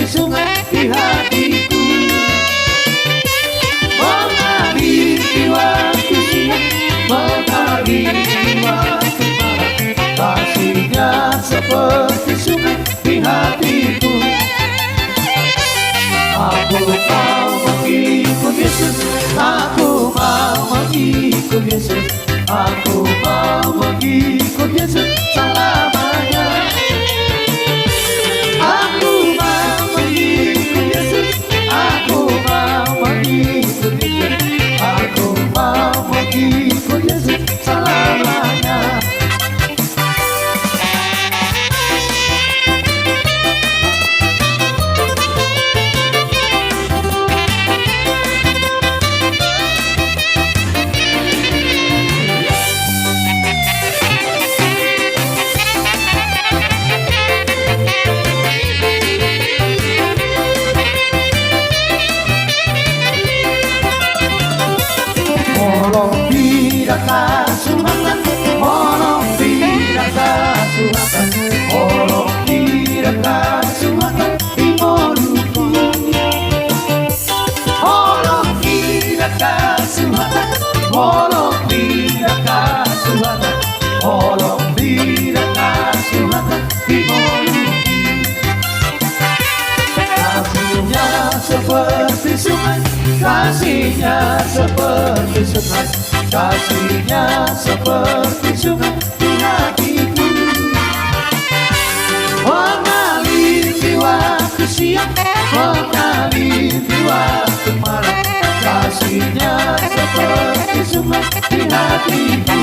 sungai di hatiku, mengalir di waktu siang, mengalir di waktu malam. Kasihnya seperti sungai di hatiku. Aku mau mengikut Yesus, aku mau mengikut Yesus, aku mau mengikut Yesus selamanya. Aku mau mengikut Yesus, aku mau mengikut Yesus, aku mau mengikut Yesus selamanya. Molong tidak kasuhatan, molong tidak kasuhatan, molong tidak kasuhatan di mulutku. Molong tidak kasuhatan, molong tidak kasuhatan, molong tidak kasuhatan di mulutku. Kasihnya seperti sungai, kasihnya seperti sungai, kasihnya seperti sungai di hatiku. Mengalir di waktu siang, mengalir di waktu malam. Kasihnya seperti sungai di hatiku.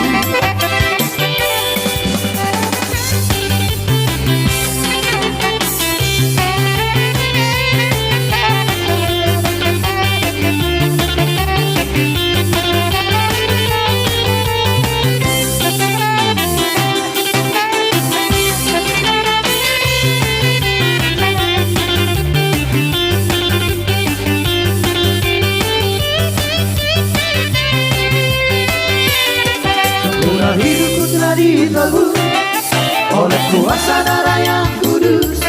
Hidupku telah ditebus oleh kuasa darah yang kudus.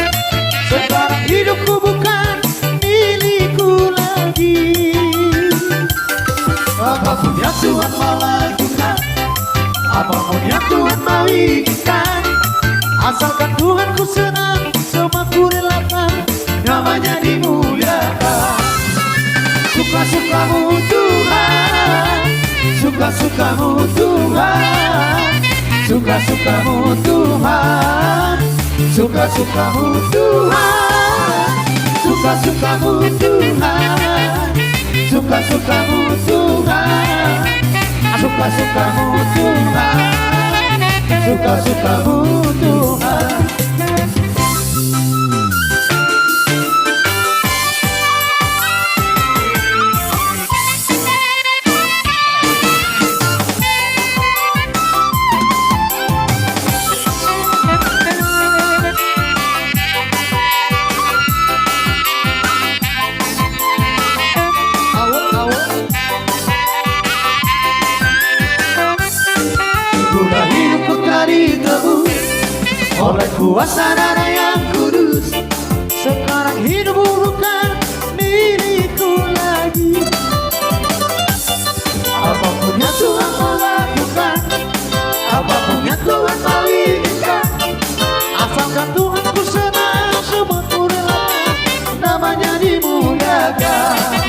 Sekarang hidupku bukan milikku lagi. Apapun yang Tuhan mau lakukan, apapun yang Tuhan mau inginkan, asalkan Tuhanku senang, semua ku relakan, namanya dimuliakan. Suka-sukamu Tuhan, suka-sukamu Tuhan, suka-sukamu Tuhan, suka-sukamu Tuhan, suka-sukamu Tuhan, suka-sukamu Tuhan, suka-sukamu Tuhan, suka-sukamu Tuhan. Oleh kuasa darah yang kudus, sekarang hidupku bukan milikku lagi. Apapun yang Tuhan mau lakukan, apapun yang Tuhan mau inginkan, asalkan Tuhanku senang, semua ku relakan, namanya dimuliakan.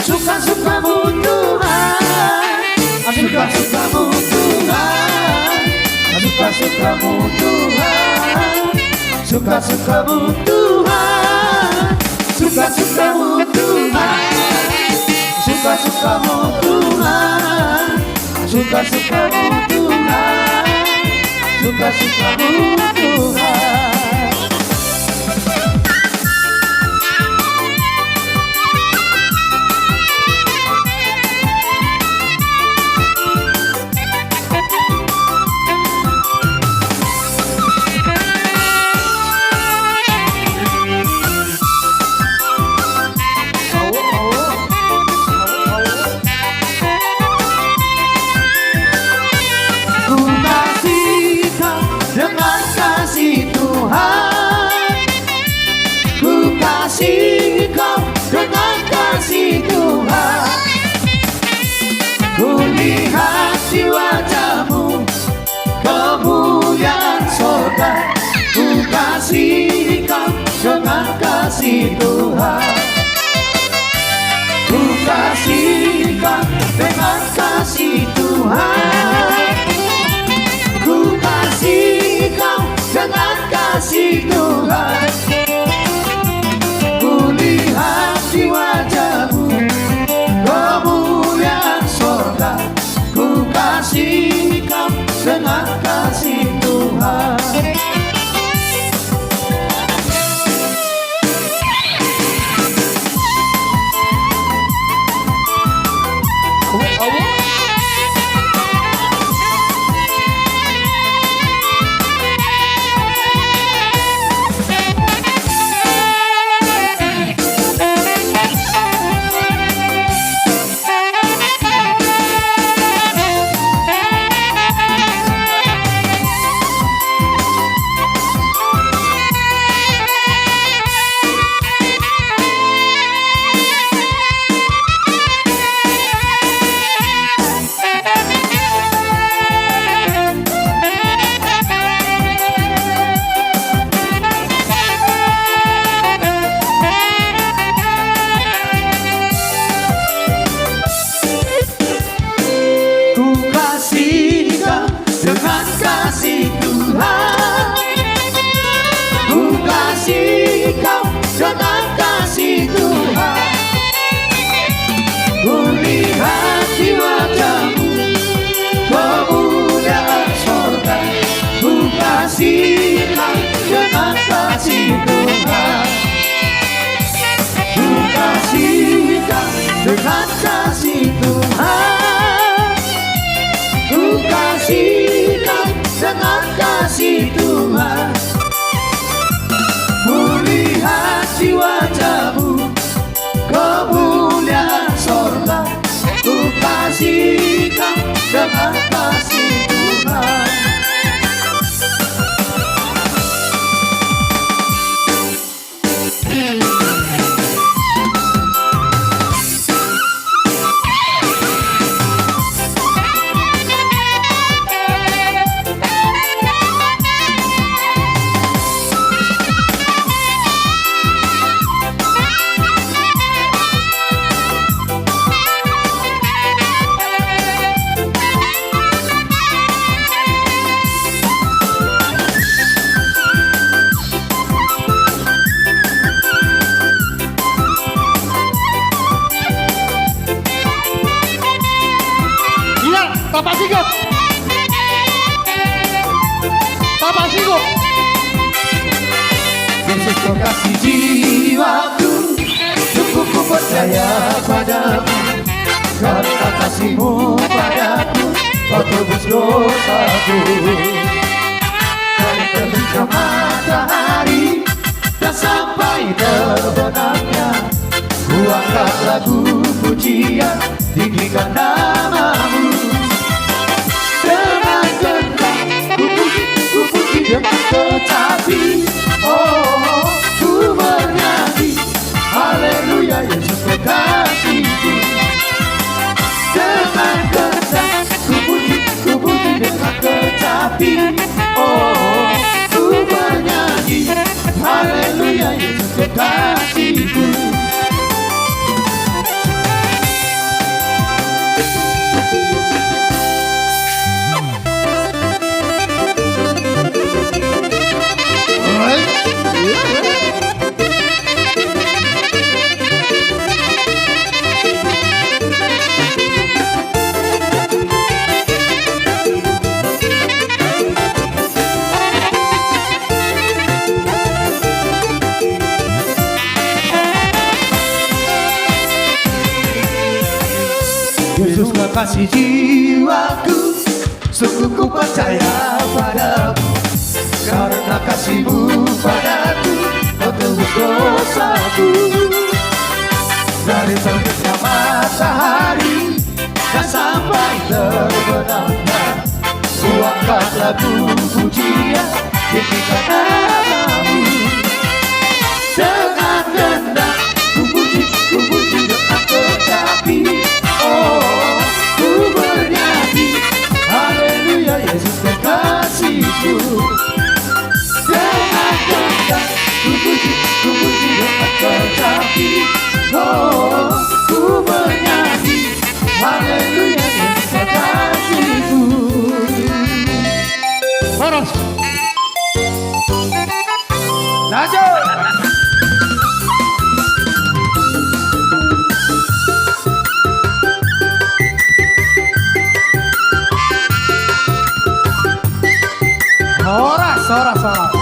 Suka-sukamu Tuhan, suka-sukamu Tuhan, suka-sukamu Tuhan, suka-sukamu Tuhan, suka-sukamu Tuhan, suka-sukamu Tuhan, suka-sukamu Tuhan, suka-sukamu Tuhan. Ku kasih kau dengan kasih Tuhan. Tuhan, kulihat di wajahmu kemuliaan sorga, ku kasihkan dengan kasih Tuhan. Bapak Sigop, Bapak Sigop. Yesus kau kasih jiwaku, cukup ku percaya padamu. Karena kasihmu padaku, kau tebus dosaku. Dari terbitnya matahari dan sampai terbenamnya, ku angkat lagu pujian, tinggikan namamu. Dengan gendang ku puji dengan tetapi, oh, ku bernyanyi haleluya Yesus kekasihku. Dengan gendang ku puji dengan tetapi, oh, ku bernyanyi haleluya Yesus kekasihku. Yesus kekasih jiwaku, sungguh ku percaya padamu. Karena kasihmu padaku, kau tebus dosaku. Dari terbitnya matahari dan sampai terbenamnya, ku angkat lagu pujian, tinggikan namamu. Dengan gendang ku puji dengan tetapi, oh, ku bernyanyi haleluya Yesus kekasihku. Dengan gendang ku puji dengan tetapi, oh, ku bernyanyi haleluya Yesus kekasihku. Terus Lanjut. Soras.